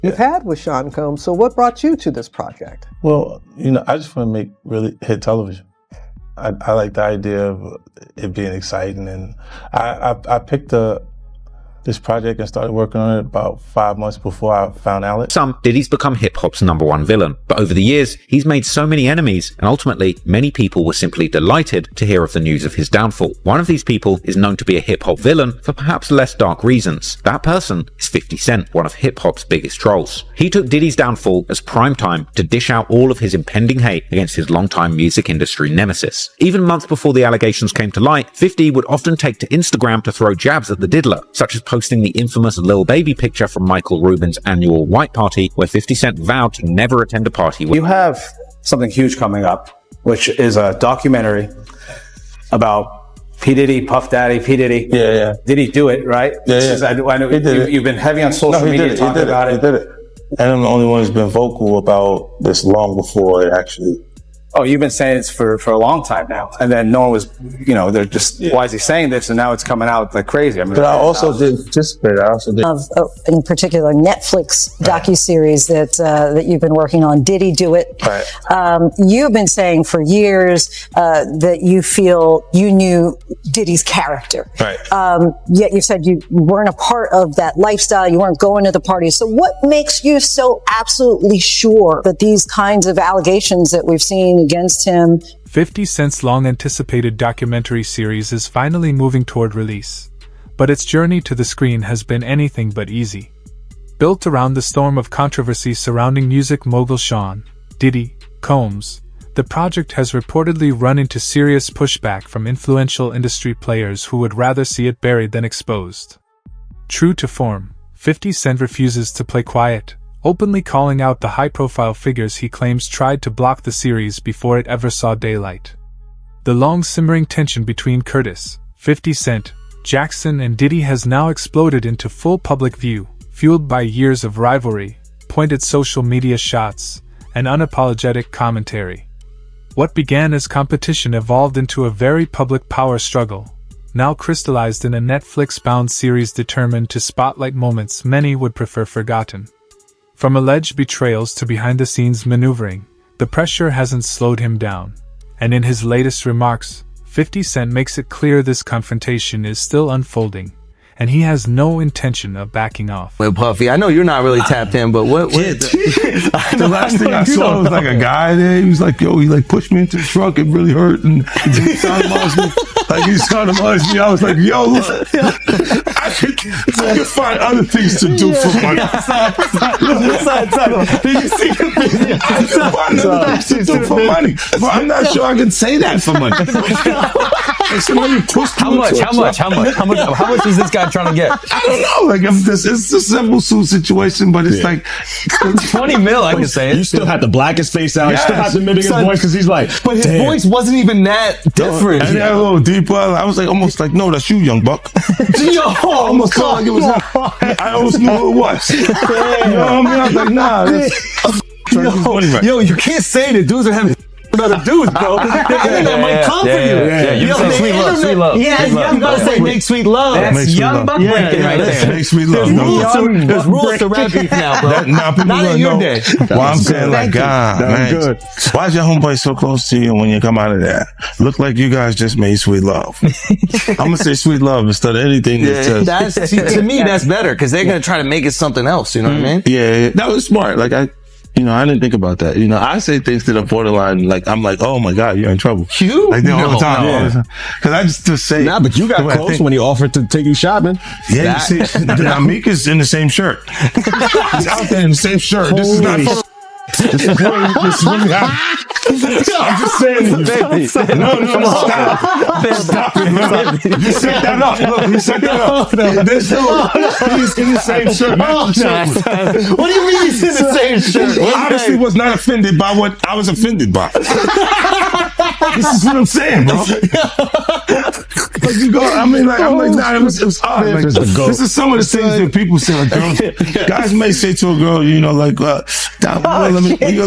you've had with Sean Combs. So what brought you to this project? Well, I just want to make really hit television. I like the idea of it being exciting, and I picked this project and started working on it about 5 months before I found Alex. Diddy's become hip-hop's #1 villain, but over the years, he's made so many enemies, and ultimately, many people were simply delighted to hear of the news of his downfall. One of these people is known to be a hip-hop villain for perhaps less dark reasons. That person is 50 Cent, one of hip-hop's biggest trolls. He took Diddy's downfall as prime time to dish out all of his impending hate against his longtime music industry nemesis. Even months before the allegations came to light, 50 would often take to Instagram to throw jabs at the diddler, such as posting the infamous Lil Baby picture from Michael Rubin's annual White Party, where 50 Cent vowed to never attend a party. You have something huge coming up, which is a documentary about P. Diddy, Puff Daddy, P. Diddy. Yeah. Did he do it, right? Yeah. I know you've been heavy on social media talking about it. He did it. And I'm the only one who's been vocal about this long before it actually. Oh, you've been saying this for a long time now. And then no one was, they're just, why is he saying this? And now it's coming out like crazy. I mean, but I also did participate. In particular, Netflix docuseries that you've been working on. Did he do it? Right. You've been saying for years that you feel you knew Diddy's character. Right. Yet you said you weren't a part of that lifestyle. You weren't going to the parties. So what makes you so absolutely sure that these kinds of allegations that we've seen against him? 50 Cent's long-anticipated documentary series is finally moving toward release, but its journey to the screen has been anything but easy. Built around the storm of controversy surrounding music mogul Sean Diddy Combs, the project has reportedly run into serious pushback from influential industry players who would rather see it buried than exposed. True to form, 50 Cent refuses to play quiet, openly calling out the high-profile figures he claims tried to block the series before it ever saw daylight. The long-simmering tension between Curtis, 50 Cent, Jackson and Diddy has now exploded into full public view, fueled by years of rivalry, pointed social media shots, and unapologetic commentary. What began as competition evolved into a very public power struggle, now crystallized in a Netflix-bound series determined to spotlight moments many would prefer forgotten. From alleged betrayals to behind-the-scenes maneuvering, the pressure hasn't slowed him down, and in his latest remarks, 50 Cent makes it clear this confrontation is still unfolding, and he has no intention of backing off. Well, Puffy, I know you're not really tapped in, but what the last thing I saw was like a guy there. He was like, "Yo," he like pushed me into the truck. It really hurt, and he sodomized me. Like he sodomized me. I was like, "Yo, I could find other things to do for money." Did you see the video? I could find other things to do for money, but I'm not sure I can say that for money. How much is this guy trying to get? I don't know. Like it's a simple suit situation, but it's like 20 mil. I can say it. You still had the blackest face out. Yes. You still had to mimic his voice because he's like, but his voice wasn't even that different. And a little deeper. I was like, almost like, no, that's you, young buck. Yo, I almost felt like it was him. I almost knew who it was. You know what I mean? I was like, nah. Yo, you can't say that dudes are having other dudes, bro. That might come for you. You say sweet love. Yeah, you gotta say make sweet love. That's young buck breaking right there. Make sweet love. There's rules to rap beef now, bro. Not in your day. Well, I'm saying like, God, man, why is your homeboy so close to you when you come out of there? Look like you guys just made sweet love. I'm gonna say sweet love instead of anything that says. To me, that's better because they're gonna try to make it something else. You know what I mean? Yeah, that was smart. Like I didn't think about that. I say things to the borderline, like, I'm like, oh my God, you're in trouble. You? Like, all the time. Because I just say. Nah, but you got close when he offered to take you shopping. Yeah, you see, Meek is in the same shirt. He's out there in the same shirt. This is not This is really I'm just saying. No, stop it. You set that up. Look, you set that up. He's in the same shirt. What do you mean he's in the same shirt? I obviously was not offended by what I was offended by. This is what I'm saying, bro. Like you go, I'm like, nah, it was odd. Like, this is some of the things that people say. Like, girls, guys may say to a girl, let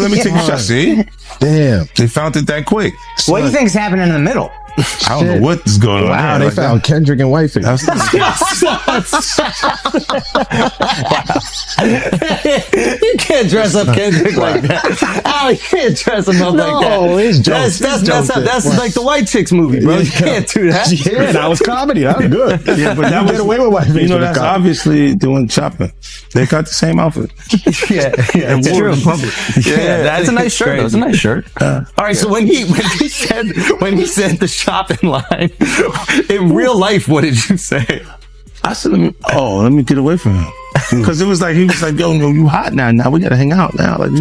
me take a shot. See? Damn, they found it that quick. What do you think's happening in the middle? I don't know what's going on. Wow, they Like, found Kendrick and Wifey. that's You can't dress up Kendrick like that. Oh, you can't dress him up like that. it's jokes. That's like the white chicks movie, bro. You can't do that. Yeah, that was comedy. That was good. yeah, but that You was get away with Wifey. You know, for the that's comedy. obviously doing shopping. They got the same outfit. Yeah, it's true. Yeah, that's a nice shirt. That's a nice shirt. All right, so when he said the shopping line in real life, what did you say? I said, let me get away from him. Because he was like, yo, you hot now. Now we gotta hang out now. Like,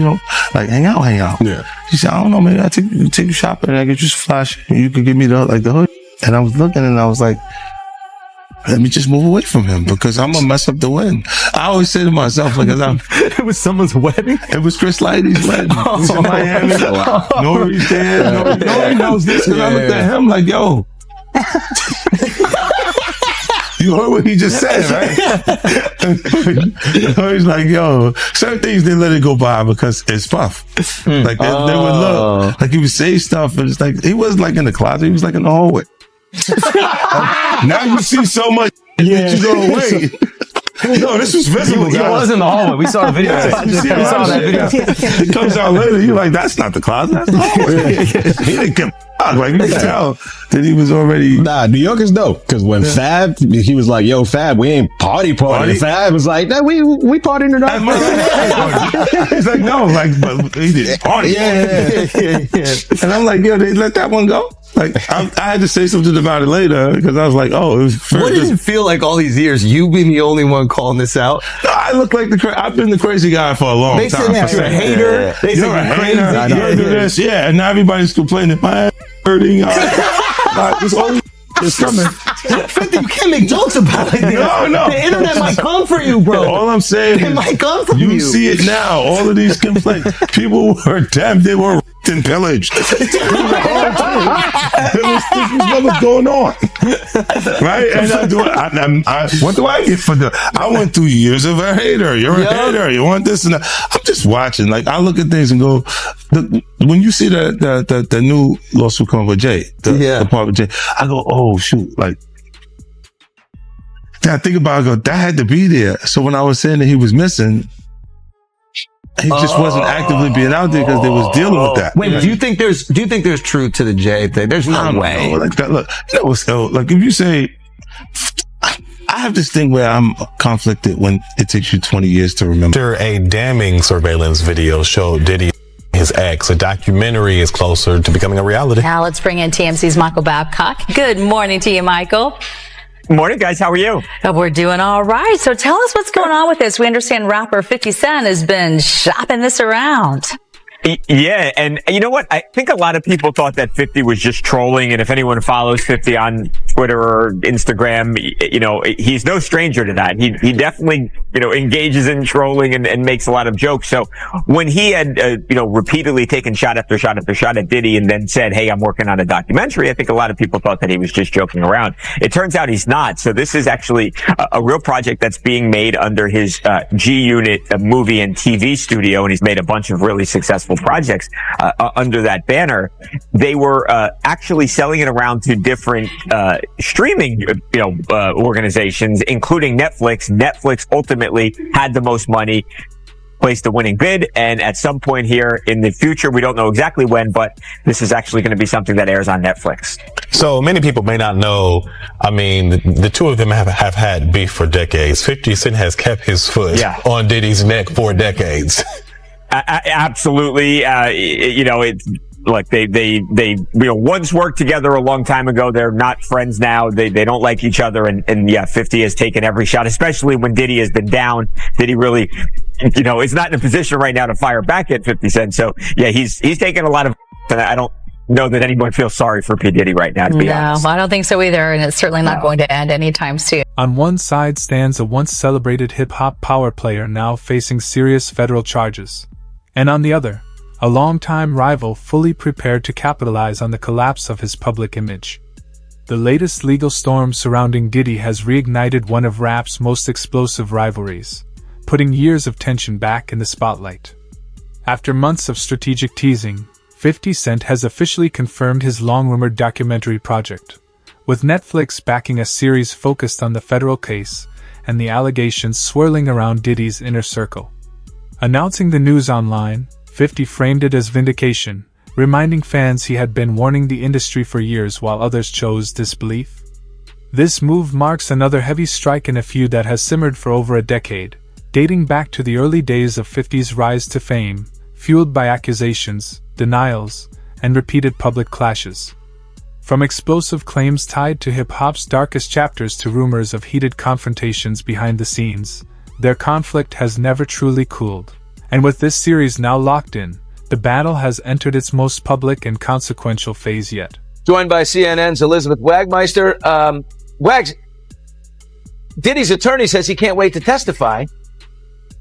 like hang out. Yeah. He said, I don't know, maybe I take you shopping and I get you some flash and you could give me the hood. And I was looking and I was like, let me just move away from him because I'm gonna mess up the wedding. I always say to myself, because It was someone's wedding? it was Chris Lighty's wedding. It was in Miami. Nori's there. Nori knows this because I looked at him like, yo. You heard what he just said, right? He's like, yo, certain things they let it go by because it's Puff. Like they would look, like he would say stuff, and it's like he wasn't like in the closet, he was like in the hallway. Now you see so much that you go, wait. No, this was visible. He was in the hallway. We saw the video. Yeah, We saw that video. It comes out later. You're like, that's not the closet. That's the hallway. He didn't give a fuck. Like, you could tell that he was already. Nah, New York is dope. Because when Fab, he was like, yo, Fab, we ain't party. Fab was like, nah, we partying tonight. He's like, no, like, but he didn't party. Yeah. And I'm like, yo, they let that one go? Like, I had to say something about it later because I was like, oh, it was What did it feel like all these years? You being the only one calling this out? I look like I've been the crazy guy for a long They time. said you're a hater. They said You're a you're hater. crazy. You do this. Yeah, and now everybody's complaining. My ass hurting. It's all is coming. 50, you can't make jokes about it. No. The internet might come for you, bro. All I'm saying It is might come from you you. see it now. All of these complaints. People were damned. They were raped and pillaged. This was what was going on. Right? And what do I get for I went through years of a hater. You're a hater. You want this and that. I'm just watching. Like, I look at things and go, when you see the new lawsuit coming with Jay, the part with Jay, I go, oh, shoot. Like, I think about it, I go, that had to be there. So when I was saying that he was missing, he just wasn't actively being out there because they was dealing with that. Wait, do you think there's truth to the Jay thing? There's no way. Know. Like that, look, what's like if you say, I have this thing where I'm conflicted when it takes you 20 years to remember. After a damning surveillance video showed Diddy his ex, a documentary is closer to becoming a reality. Now let's bring in TMC's Michael Babcock. Good morning to you, Michael. Morning, guys. How are you? We're doing all right. So tell us what's going on with this. We understand rapper 50 Cent has been shopping this around. Yeah, and you know what? I think a lot of people thought that 50 was just trolling, and if anyone follows 50 on Twitter or Instagram, he's no stranger to that. He definitely, engages in trolling and makes a lot of jokes. So when he had, repeatedly taken shot after shot after shot at Diddy and then said, hey, I'm working on a documentary, I think a lot of people thought that he was just joking around. It turns out he's not. So this is actually a real project that's being made under his G-Unit movie and TV studio, and he's made a bunch of really successful projects under that banner. They were actually selling it around to different streaming organizations, including Netflix. Netflix ultimately had the most money, placed the winning bid, and at some point here in the future, we don't know exactly when, but this is actually going to be something that airs on Netflix. So many people may not know, I mean, the two of them have had beef for decades. 50 Cent has kept his foot on Diddy's neck for decades. Absolutely. It's like they once worked together a long time ago. They're not friends now. They don't like each other. And 50 has taken every shot, especially when Diddy has been down. Diddy really, is not in a position right now to fire back at 50 Cent. So yeah, he's taken a lot of, and I don't know that anyone feels sorry for P. Diddy right now, to be honest. No, I don't think so either. And it's certainly not going to end anytime soon. On one side stands a once celebrated hip-hop power player now facing serious federal charges. And on the other, a longtime rival fully prepared to capitalize on the collapse of his public image. The latest legal storm surrounding Diddy has reignited one of rap's most explosive rivalries, putting years of tension back in the spotlight. After months of strategic teasing, 50 Cent has officially confirmed his long-rumored documentary project, with Netflix backing a series focused on the federal case and the allegations swirling around Diddy's inner circle. Announcing the news online, 50 framed it as vindication, reminding fans he had been warning the industry for years while others chose disbelief. This move marks another heavy strike in a feud that has simmered for over a decade, dating back to the early days of 50's rise to fame, fueled by accusations, denials, and repeated public clashes. From explosive claims tied to hip-hop's darkest chapters to rumors of heated confrontations behind the scenes, their conflict has never truly cooled. And with this series now locked in, the battle has entered its most public and consequential phase yet. Joined by CNN's Elizabeth Wagmeister. Wags, Diddy's attorney says he can't wait to testify.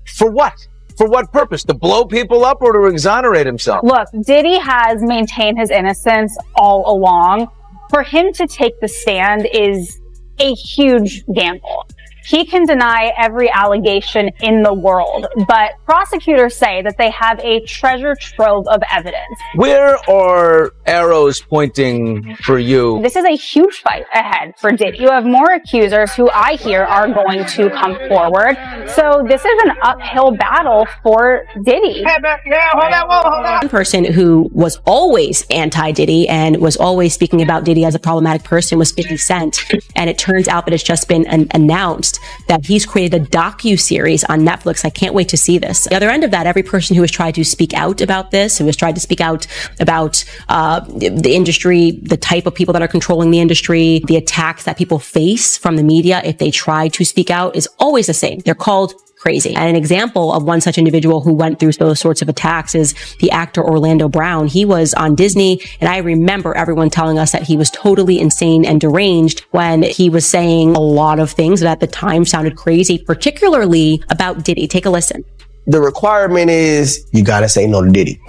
For what? For what purpose? To blow people up or to exonerate himself? Look, Diddy has maintained his innocence all along. For him to take the stand is a huge gamble. He can deny every allegation in the world, but prosecutors say that they have a treasure trove of evidence. Where are arrows pointing for you? This is a huge fight ahead for Diddy. You have more accusers who I hear are going to come forward. So this is an uphill battle for Diddy. One person who was always anti-Diddy and was always speaking about Diddy as a problematic person was 50 Cent. And it turns out that it's just been announced that he's created a docu-series on Netflix. I can't wait to see this. The other end of that, every person who has tried to speak out about this, who has tried to speak out about the industry, the type of people that are controlling the industry, the attacks that people face from the media if they try to speak out, is always the same. They're called crazy. And an example of one such individual who went through those sorts of attacks is the actor Orlando Brown. He was on Disney, and I remember everyone telling us that he was totally insane and deranged when he was saying a lot of things that at the time sounded crazy, particularly about Diddy. Take a listen. The requirement is you gotta say no to Diddy.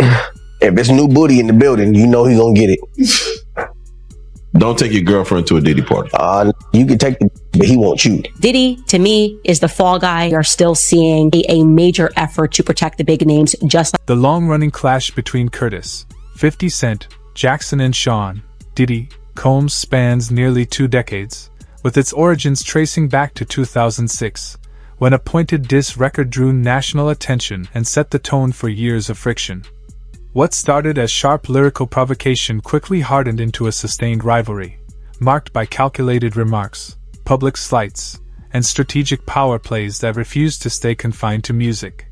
If it's new booty in the building, you know he's gonna get it. Don't take your girlfriend to a Diddy party. You can take the, but he won't you. Diddy, to me, is the fall guy. We are still seeing a major effort to protect the big names, just like the long-running clash between Curtis, 50 Cent, Jackson and Sean, Diddy, Combs spans nearly 2 decades, with its origins tracing back to 2006, when a pointed diss record drew national attention and set the tone for years of friction. What started as sharp lyrical provocation quickly hardened into a sustained rivalry, marked by calculated remarks, public slights, and strategic power plays that refused to stay confined to music.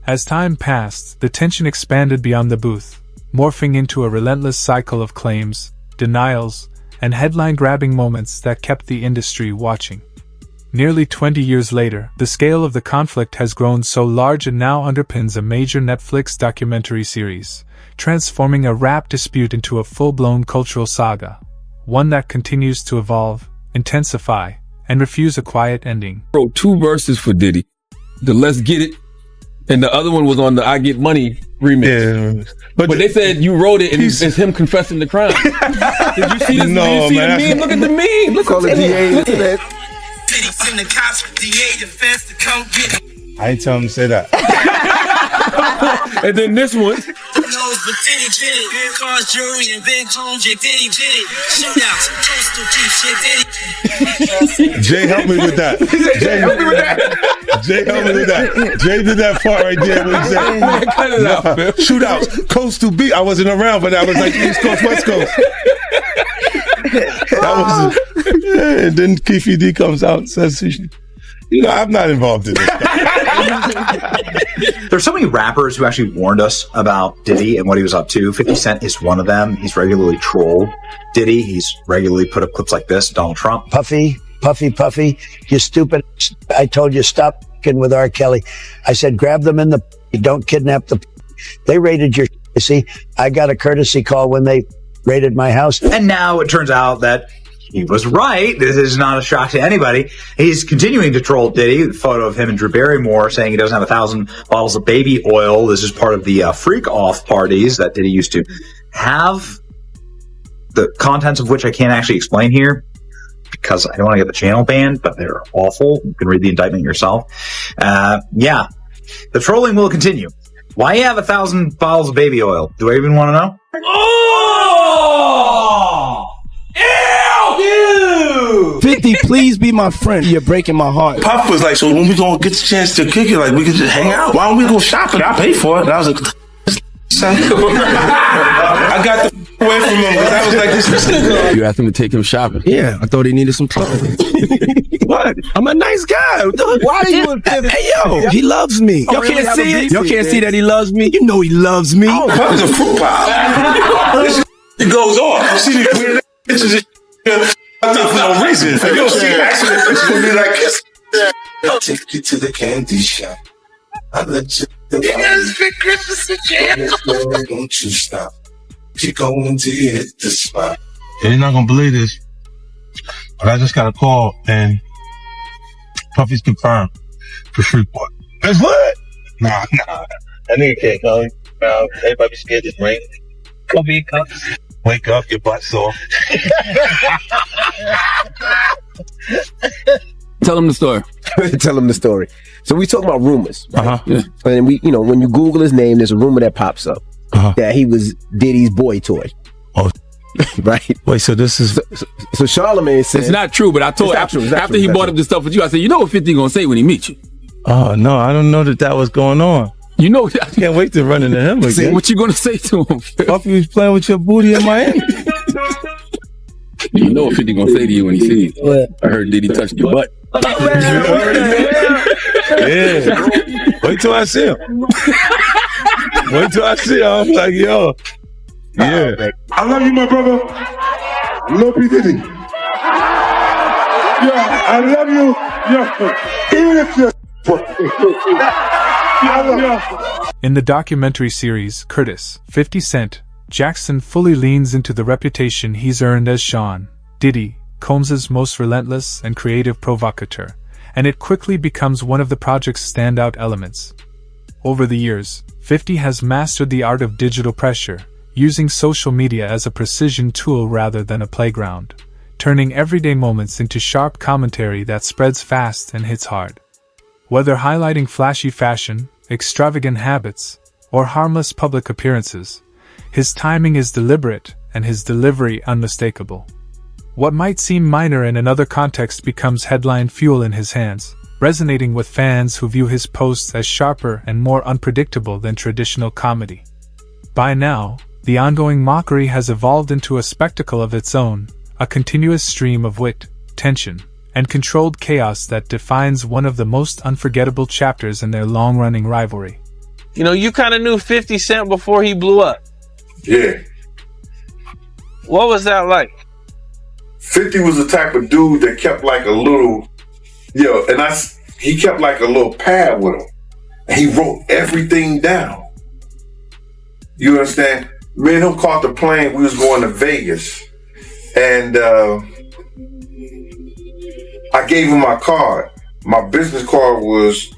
As time passed, the tension expanded beyond the booth, morphing into a relentless cycle of claims, denials, and headline-grabbing moments that kept the industry watching. Nearly 20 years later, the scale of the conflict has grown so large and now underpins a major Netflix documentary series, transforming a rap dispute into a full-blown cultural saga, one that continues to evolve, intensify, and refuse a quiet ending. Wrote 2 verses for Diddy, the Let's Get It, and the other one was on the I Get Money remix. Yeah. But they said you wrote it and it's him confessing the crime. Did you see this? No, Did you see man, the meme? Look at the meme. Look at the DA. I ain't tell him to say that. And then this one. Jay helped me with that. Jay helped me with that. Jay helped me with that. Jay did that part right there. When he said, cut it out, man. Shootouts, coast to beat. I wasn't around, but I was like East Coast, West Coast. That was it. And then Keefy D comes out and says, I'm not involved in this. There's so many rappers who actually warned us about Diddy and what he was up to. 50 Cent is one of them. He's regularly trolled Diddy. He's regularly put up clips like this, Donald Trump. Puffy, you stupid. I told you stop f***ing with R. Kelly. I said grab them in the don't kidnap the They raided your see, I got a courtesy call when they raided my house. And now it turns out that he was right. This is not a shock to anybody. He's continuing to troll Diddy. A photo of him and Drew Barrymore saying he doesn't have 1,000 bottles of baby oil. This is part of the freak-off parties that Diddy used to have, the contents of which I can't actually explain here because I don't want to get the channel banned, but they're awful. You can read the indictment yourself. Yeah, the trolling will continue. Why you have 1,000 bottles of baby oil? Do I even want to know? 50, please be my friend. You're breaking my heart. Puff was like, so when we gonna get the chance to kick it, like we could just hang out. Why don't we go shopping? I pay for it. And I was like, I got the away from him because I was like, this is You asked him to take him shopping. Yeah, I thought he needed some clothes. What? I'm a nice guy. Why are you in 50? Hey, yo, he loves me. Y'all really can't have see a it? beef Y'all with can't it, see that he loves me? You know he loves me. Oh, Puff is a fruit pie. It goes off. I see these weird pictures of for no reason. You don't see actually pictures of me like this. I'll take you to the candy shop. I'll let you. It's been Christmas again. Don't you stop. Keep going till you hit the spot. You're not gonna believe this, but I just got a call and Puffy's confirmed for Shreveport. That's what? Nah. That nigga can't come. Everybody scared to rain. Come. Wake up, your butt sore. Tell him the story. Tell him the story. So we talking about rumors, right? Yeah. And we, when you Google his name, there's a rumor that pops up that he was Diddy's boy toy. Oh, right. Wait, so this is so Charlamagne said it's not true, but I told after he brought up this stuff with you, I said, you know what 50 gonna say when he meets you? Oh no, I don't know that was going on. You know, I can't wait to run into him again. What you gonna say to him? Puffy was playing with your booty in Miami. You know what 50 gonna say to you when he sees you. I heard Diddy touch your butt. Yeah. Wait till I see him. I'm like, yo. Yeah. I love you, my brother. Love you, Diddy. Yo, I love you. Yo, even if you're In the documentary series, Curtis, 50 Cent, Jackson fully leans into the reputation he's earned as Sean Diddy Combs's most relentless and creative provocateur, and it quickly becomes one of the project's standout elements. Over the years, 50 has mastered the art of digital pressure, using social media as a precision tool rather than a playground, turning everyday moments into sharp commentary that spreads fast and hits hard. Whether highlighting flashy fashion, extravagant habits, or harmless public appearances, his timing is deliberate and his delivery unmistakable. What might seem minor in another context becomes headline fuel in his hands, resonating with fans who view his posts as sharper and more unpredictable than traditional comedy. By now, the ongoing mockery has evolved into a spectacle of its own, a continuous stream of wit, tension, and controlled chaos that defines one of the most unforgettable chapters in their long-running rivalry. You know, you kind of knew 50 Cent before he blew up. Yeah. What was that like? 50 was the type of dude that kept like a little, he kept like a little pad with him. And he wrote everything down. You understand? Me and him caught the plane. We was going to Vegas. And I gave him my card. My business card was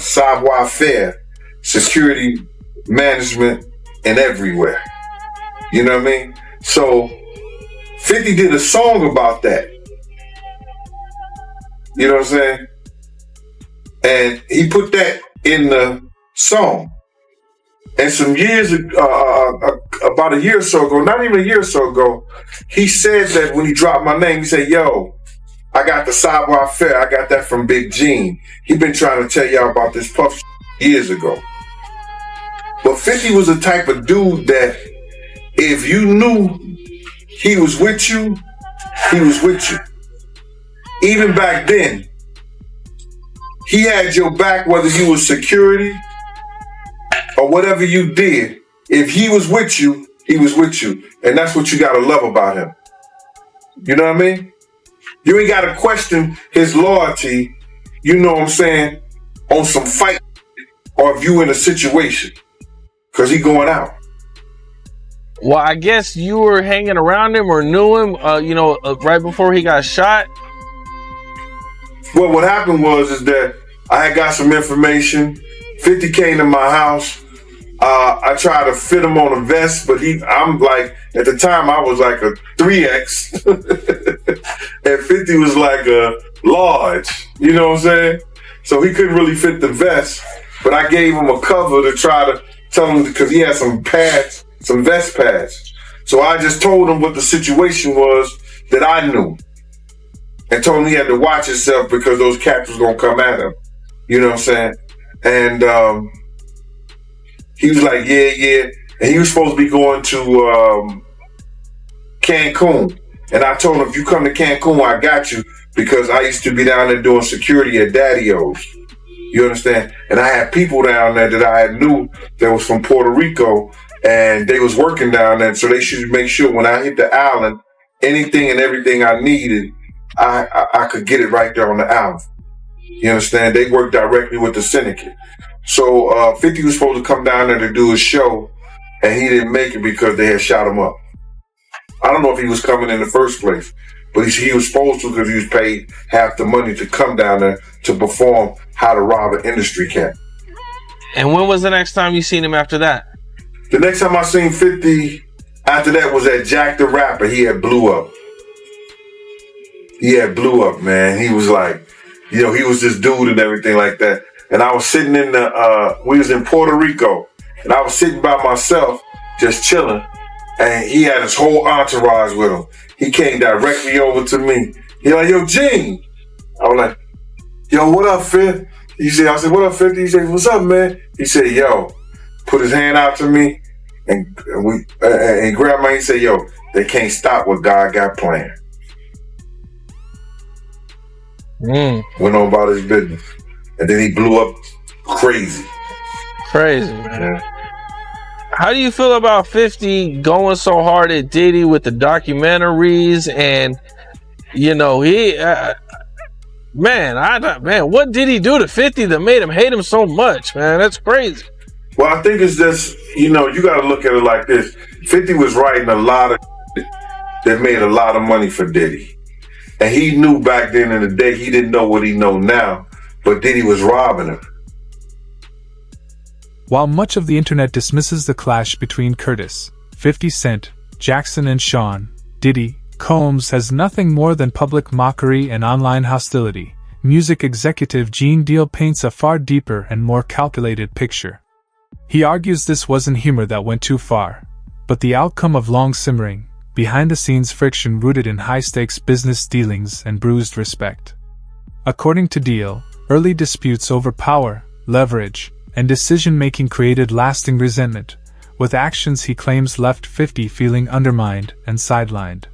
Savoir Faire, security management and everywhere. You know what I mean? So 50 did a song about that. You know what I'm saying? And he put that in the song. And some years, about a year or so ago, not even a year or so ago, he said that when he dropped my name, he said, yo, I got the Savoir Faire. I got that from Big Gene. He been trying to tell y'all about this Puff years ago. But 50 was the type of dude that if you knew he was with you, he was with you. Even back then, he had your back whether you was security or whatever you did. If he was with you, he was with you. And that's what you gotta love about him. You know what I mean? You ain't gotta question his loyalty, you know what I'm saying, on some fight or if you in a situation. Cause he going out. Well, I guess you were hanging around him or knew him, right before he got shot. Well, what happened is that I had got some information. 50 came to my house. I tried to fit him on a vest, but I'm like, at the time I was like a 3X. And 50 was like a large, you know what I'm saying? So he couldn't really fit the vest, but I gave him a cover to try to tell him, because he had some pads, some vest pads. So I just told him what the situation was that I knew. and told him he had to watch himself because those cats was gonna come at him. You know what I'm saying? And he was like, yeah. And he was supposed to be going to Cancun. And I told him, if you come to Cancun, I got you, because I used to be down there doing security at Daddy-O's. You understand? And I had people down there that I knew that was from Puerto Rico, and they was working down there. So they should make sure when I hit the island, anything and everything I needed, I could get it right there on the island. You understand? They work directly with the syndicate. So 50 was supposed to come down there to do a show, and he didn't make it because they had shot him up. I don't know if he was coming in the first place, but he was supposed to, because he was paid half the money to come down there to perform How to Rob an Industry Cat. And when was the next time you seen him after that? The next time I seen 50 after that was at Jack the Rapper. He had blew up. Man. He was like, he was this dude and everything like that. And I was sitting we was in Puerto Rico, and I was sitting by myself, just chilling. And he had his whole entourage with him. He came directly over to me. He like, yo, Gene. I was like, yo, what up, Fifth? I said, what up, 50? He said, what's up, man? He said, yo, put his hand out to me, and grabbed my, he said, yo, they can't stop what God got planned. Went on about his business. And then he blew up crazy. Crazy, man. How do you feel about 50 going so hard at Diddy with the documentaries? And he man, what did he do to 50 that made him hate him so much, man? That's crazy. Well, I think it's just, you got to look at it like this. 50 was writing a lot of that made a lot of money for Diddy. And he knew back then in the day, he didn't know what he know now, but Diddy was robbing him. While much of the internet dismisses the clash between Curtis, 50 Cent, Jackson and Sean, Diddy, Combs has nothing more than public mockery and online hostility, music executive Gene Deal paints a far deeper and more calculated picture. He argues this wasn't humor that went too far, but the outcome of long simmering, behind-the-scenes friction rooted in high-stakes business dealings and bruised respect. According to Deal, early disputes over power, leverage, and decision-making created lasting resentment, with actions he claims left 50 feeling undermined and sidelined.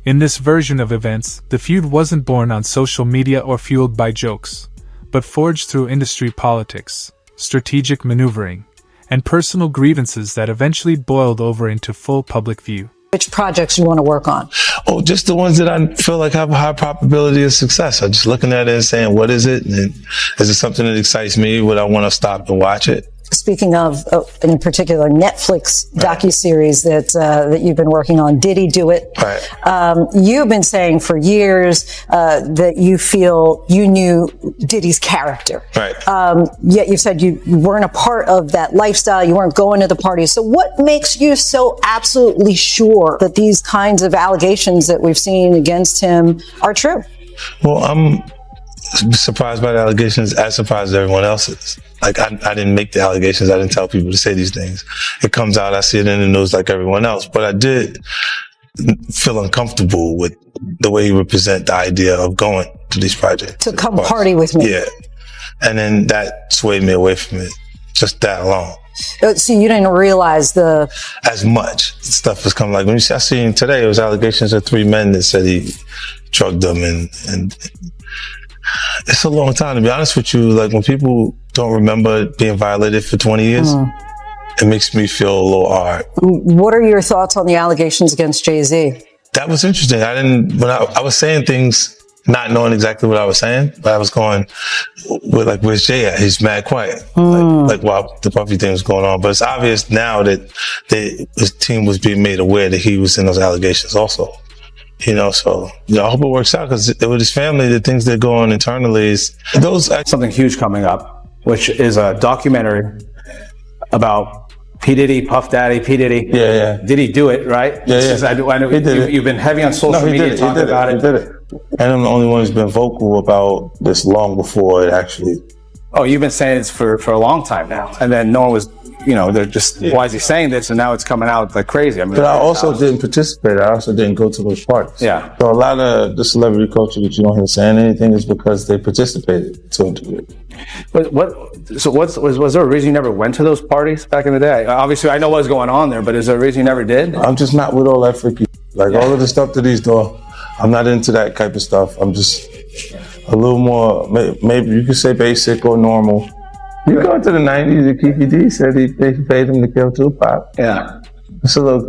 In this version of events, the feud wasn't born on social media or fueled by jokes, but forged through industry politics, strategic maneuvering, and personal grievances that eventually boiled over into full public view. Which projects you want to work on? Oh, just the ones that I feel like have a high probability of success. I'm just looking at it and saying, what is it? And is it something that excites me? Would I want to stop and watch it? Speaking of, in particular, Netflix docuseries that you've been working on, Diddy Do It. Right. You've been saying for years that you feel you knew Diddy's character. Right. Yet you said you weren't a part of that lifestyle. You weren't going to the parties. So what makes you so absolutely sure that these kinds of allegations that we've seen against him are true? Well, I'm surprised by the allegations, as surprised as everyone else is. Like, I didn't make the allegations. I didn't tell people to say these things. It comes out, I see it in the news like everyone else. But I did feel uncomfortable with the way he would present the idea of going to these projects. To come party with me. Yeah. And then that swayed me away from it, just that alone. So you didn't realize as much stuff was coming. Like when I seen today, it was allegations of 3 men that said he drugged them, and it's a long time, to be honest with you. Like when people don't remember being violated for 20 years, it makes me feel a little odd. What are your thoughts on the allegations against Jay-Z? That was interesting. When I was saying things, not knowing exactly what I was saying, but I was going with like, where's Jay at? He's mad quiet. Like while the Puffy thing was going on. But it's obvious now that his team was being made aware that he was in those allegations also. So I hope it works out, because with his family, the things that go on internally is something huge coming up, which is a documentary about P. Diddy, Puff Daddy, P. Diddy. Yeah. Did he do it, right? Yeah. I know you've been heavy on social media talking about it. He did it. And I'm the only one who's been vocal about this long before it actually. Oh, you've been saying this for a long time now. And then no one was they're just, why is he saying this? And now it's coming out like crazy. I mean, but I also didn't participate. I also didn't go to those parties. Yeah. So a lot of the celebrity culture that you don't hear saying anything is because they participated to a degree. But was there a reason you never went to those parties back in the day? Obviously, I know what's going on there, but is there a reason you never did? I'm just not with all that freaky. All of the stuff that he's doing, I'm not into that type of stuff. I'm just a little more, maybe you could say basic or normal. You go into the 90s, and Kiki D said they paid him to kill Tupac. Yeah. So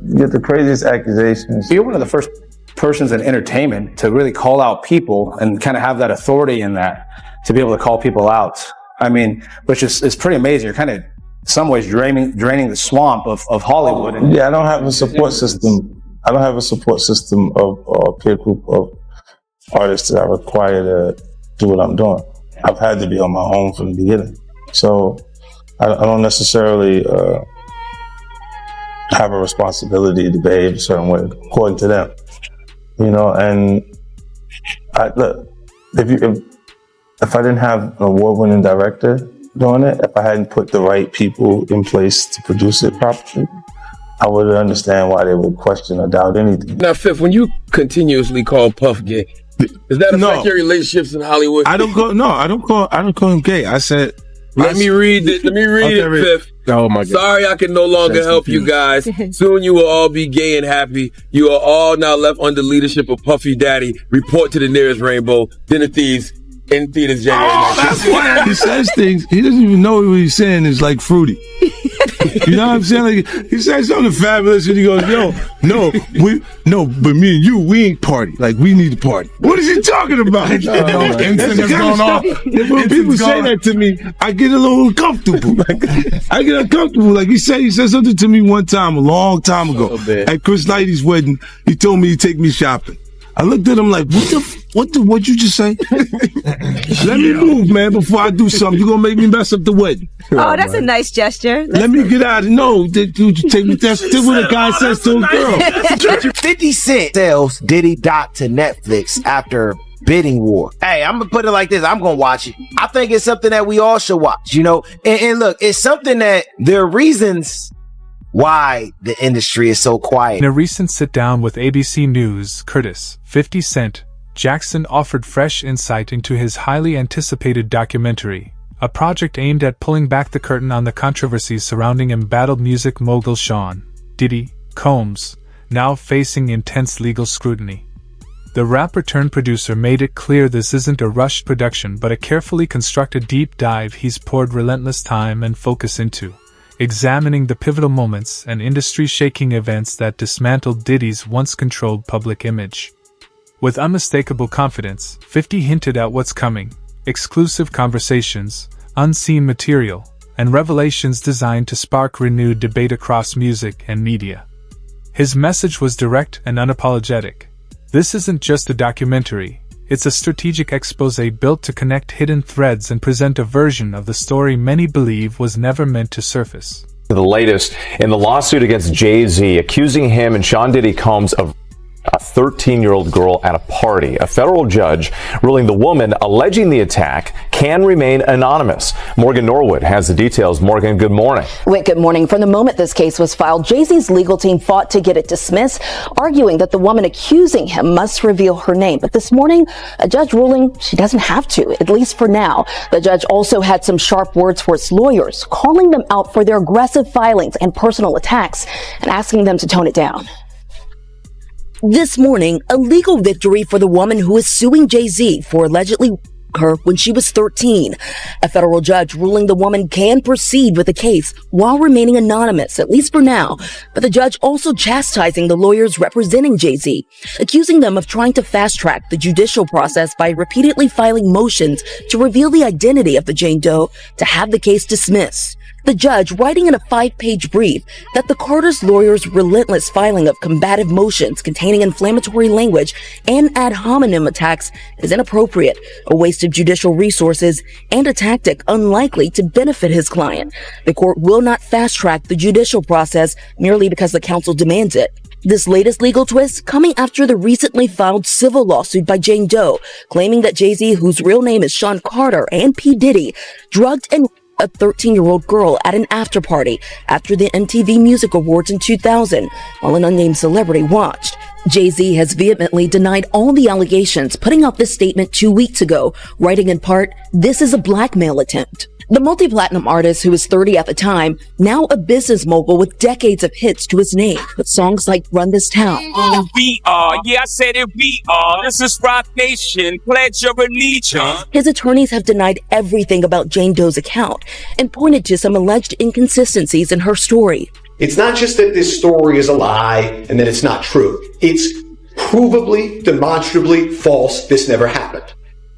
you get the craziest accusations. You're one of the first persons in entertainment to really call out people and kind of have that authority in that, to be able to call people out. I mean, which is pretty amazing. You're kind of, in some ways, draining the swamp of Hollywood. Yeah, I don't have a support system. I don't have a support system of a peer group of artists that I require to do what I'm doing. I've had to be on my own from the beginning. So I don't necessarily have a responsibility to behave a certain way according to them. And look, if I didn't have an award-winning director doing it, if I hadn't put the right people in place to produce it properly, I would understand why they would question or doubt anything. Now, Fifth, when you continuously call Puff gay, does that affect your relationships in Hollywood? I don't call him gay. I said, Let me read it, Fifth. Oh my God. Sorry, I can no longer help you guys. Soon you will all be gay and happy. You are all now left under leadership of Puffy Daddy. Report to the nearest rainbow. Dinner Thieves in theaters January 19th. That's why he says things. He doesn't even know what he's saying is like fruity. You know what I'm saying? Like, he said something fabulous and he goes, but me and you, we ain't party. Like, we need to party. What is he talking about? That's the kind of stuff. When people say that to me, I get a little uncomfortable. I get uncomfortable. Like, he said something to me one time, a long time ago. At Chris Lighty's wedding, he told me he'd take me shopping. I looked at him like, what'd you just say? Let me move, man, before I do something. You're gonna make me mess up the wedding. Oh, that's a nice gesture. Let me get out of No, dude, take me. That's what a guy says to a girl. 50 Cent sells Diddy doc to Netflix after bidding war. Hey, I'm gonna put it like this. I'm gonna watch it. I think it's something that we all should watch, And look, it's something that there are reasons why the industry is so quiet. In a recent sit-down with ABC News, Curtis, 50 Cent, Jackson offered fresh insight into his highly anticipated documentary, a project aimed at pulling back the curtain on the controversies surrounding embattled music mogul Sean Diddy Combs, now facing intense legal scrutiny. The rapper-turned-producer made it clear this isn't a rushed production but a carefully constructed deep dive he's poured relentless time and focus into, examining the pivotal moments and industry-shaking events that dismantled Diddy's once-controlled public image. With unmistakable confidence, 50 hinted at what's coming: exclusive conversations, unseen material, and revelations designed to spark renewed debate across music and media. His message was direct and unapologetic. This isn't just a documentary, it's a strategic exposé built to connect hidden threads and present a version of the story many believe was never meant to surface. The latest in the lawsuit against Jay-Z, accusing him and Sean Diddy Combs of a 13-year-old girl at a party. A federal judge ruling the woman alleging the attack can remain anonymous. Morgan Norwood has the details. Morgan, good morning. Whit, good morning. From the moment this case was filed, Jay-Z's legal team fought to get it dismissed, arguing that the woman accusing him must reveal her name. But this morning, a judge ruling she doesn't have to, at least for now. The judge also had some sharp words for its lawyers, calling them out for their aggressive filings and personal attacks and asking them to tone it down. This morning, a legal victory for the woman who is suing Jay-Z for allegedly her when she was 13. A federal judge ruling the woman can proceed with the case while remaining anonymous, at least for now. But the judge also chastising the lawyers representing Jay-Z, accusing them of trying to fast-track the judicial process by repeatedly filing motions to reveal the identity of the Jane Doe to have the case dismissed. The judge writing in a 5-page brief that the Carter's lawyers' relentless filing of combative motions containing inflammatory language and ad hominem attacks is inappropriate, a waste of judicial resources, and a tactic unlikely to benefit his client. The court will not fast-track the judicial process merely because the counsel demands it. This latest legal twist coming after the recently filed civil lawsuit by Jane Doe, claiming that Jay-Z, whose real name is Sean Carter, and P. Diddy, drugged and a 13-year-old girl at an after party after the MTV Music Awards in 2000 while an unnamed celebrity watched. Jay-Z has vehemently denied all the allegations, putting out this statement 2 weeks ago, writing in part, "This is a blackmail attempt." The multi-platinum artist, who was 30 at the time, now a business mogul with decades of hits to his name, with songs like Run This Town. We are, yeah, I said it, we are. This is Rock Nation, pledge your allegiance. His attorneys have denied everything about Jane Doe's account and pointed to some alleged inconsistencies in her story. It's not just that this story is a lie and that it's not true. It's provably, demonstrably false. This never happened.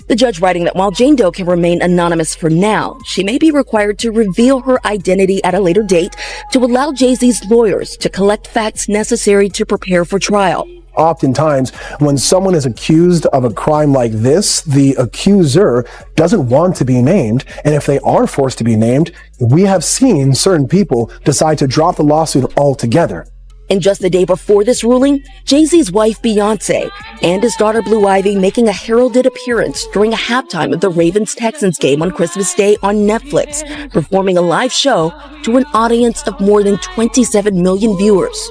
The judge writing that while Jane Doe can remain anonymous for now, she may be required to reveal her identity at a later date to allow Jay-Z's lawyers to collect facts necessary to prepare for trial. Oftentimes, when someone is accused of a crime like this, the accuser doesn't want to be named. And if they are forced to be named, we have seen certain people decide to drop the lawsuit altogether. And just the day before this ruling, Jay-Z's wife Beyonce and his daughter Blue Ivy making a heralded appearance during a halftime of the Ravens-Texans game on Christmas Day on Netflix, performing a live show to an audience of more than 27 million viewers.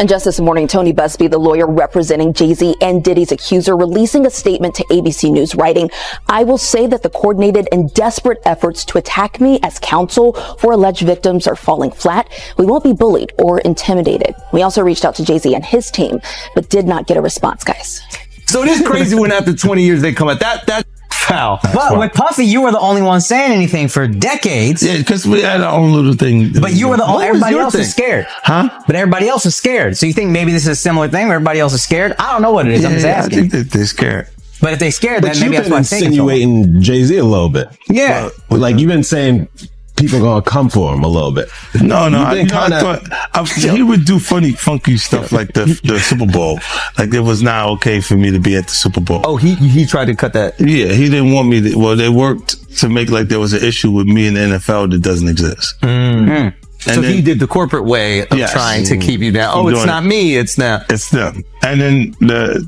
And just this morning, Tony Busby, the lawyer representing Jay-Z and Diddy's accuser, releasing a statement to ABC News, writing, "I will say that the coordinated and desperate efforts to attack me as counsel for alleged victims are falling flat. We won't be bullied or intimidated." We also reached out to Jay-Z and his team, but did not get a response, guys. So it is crazy when after 20 years they come at that. Foul. But with Puffy, you were the only one saying anything for decades. Yeah, because we had our own little thing. But you were the only. Everybody else thing? is scared. Huh? But everybody else is scared. So you think maybe this is a similar thing where everybody else is scared? I don't know what it is. I'm just asking. I think that they're scared. But if they're scared, then But maybe you've that's been what I'm thinking. insinuating Jay-Z a little bit. Yeah. Like you've been saying people gonna come for him a little bit. No, You've been I thought he would do funky stuff like the Super Bowl. Like it was not okay for me to be at the Super Bowl. Oh, he tried to cut that. Yeah, he didn't want me to. Well, they worked to make like there was an issue with me in the NFL that doesn't exist. Mm. So And then- he did the corporate way of Yes. trying to keep you down. Oh, it's Doing not it. me. It's now. It's them. And then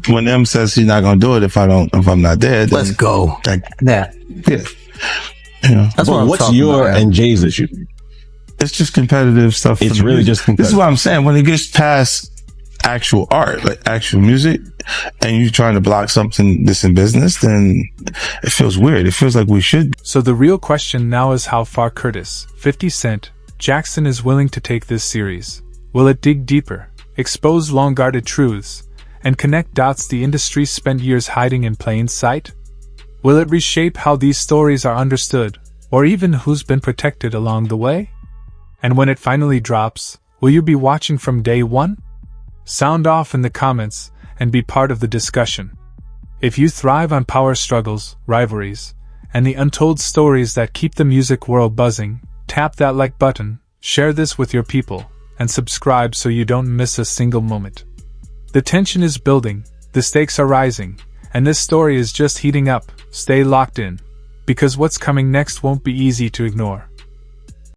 when M says he's not gonna do it if I'm not there, then Let's go. Yeah. Yeah. You know. That's what's your and Jay's issue? It's just competitive stuff. It's for the really music. just competitive. This is what I'm saying. When it gets past actual art, like actual music, and you're trying to block something that's in business, then it feels weird. It feels like we should. So the real question now is how far Curtis, 50 Cent, Jackson is willing to take this series. Will it dig deeper, expose long-guarded truths, and connect dots the industry spent years hiding in plain sight? Will it reshape how these stories are understood, or even who's been protected along the way? And when it finally drops, will you be watching from day one? Sound off in the comments and be part of the discussion. If you thrive on power struggles, rivalries, and the untold stories that keep the music world buzzing, tap that like button, share this with your people, and subscribe so you don't miss a single moment. The tension is building, the stakes are rising, and this story is just heating up. Stay locked in, because what's coming next won't be easy to ignore.